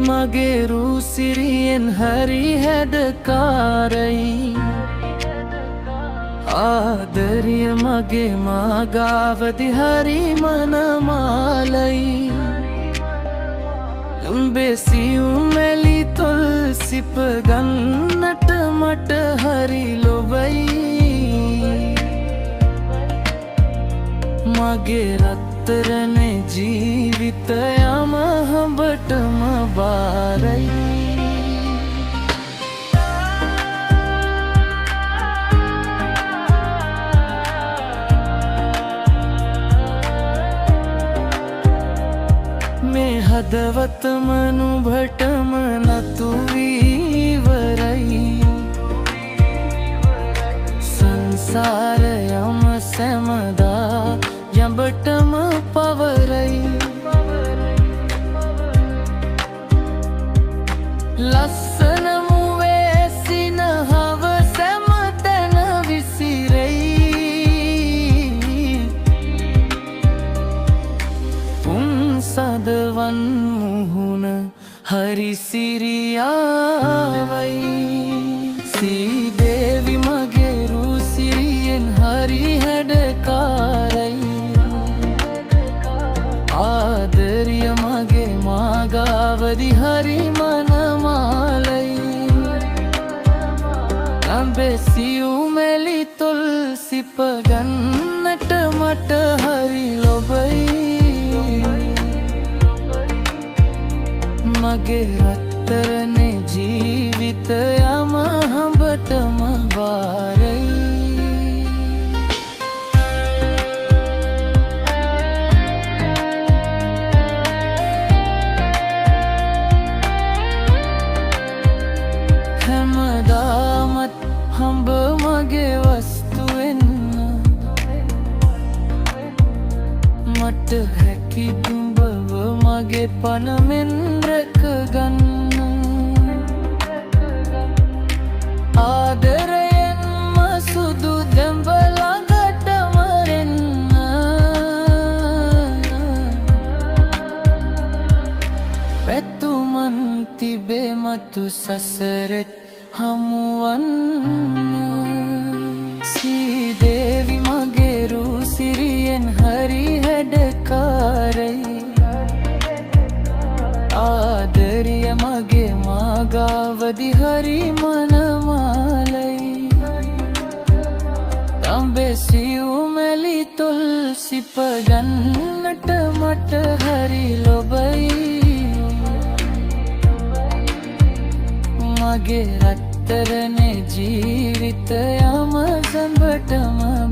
මගේ රූසිරියෙන් හරි හැඩකාරයි ආදරිය මගේ මාගාවදි හරි මනමාලයි උඹේ සියුමැලි තොල් සිප ගන්නට මට හරි ලොවයි මගේ රත්තරනේ ජීවිතයම හඹටම බාරයි මේ හදවතම නුඹටම නතු වීවරයි සංසාරයම සැමදා යඹටම පවරයි ලස්සන මුවේ සිනහව සැමතැන විසිරෙයි පුන්සදවන් මුහුණ හරි සිරියාවයි සීදේවි මගේ රූසිරියෙන් හරි හැඩකාරයි ආදරිය මගේ මාගාවදි හරි මනමාලයි අඹේ සියුමැලි තොල් සිප ගන්නට මට හරි ලොබයි මගේ රත්තරනේ ජීවිතයම හඹටම බාරයි හැමදාමත් හඹ මගේ වස්තුවෙන්න මට හැකි දුඹව මගේ පනමෙන් රැකගන්න ආදරයෙන්ම සුදු දෙඹ ළඟටම එන්න පැතුමන් තිබේ මතු සසරෙත් හමුවන්න සීදේවි මගේ රූසිරියෙන් හරි හැඩකාරයි ආදරිය මගේ මාගාවදි හරි මනමාලයි අඹේ සියුමැලි තොල් සිප ගන්නට මට හරි ලොබයි මගේ රත්තරනේ ජීවිතයම සැඹටම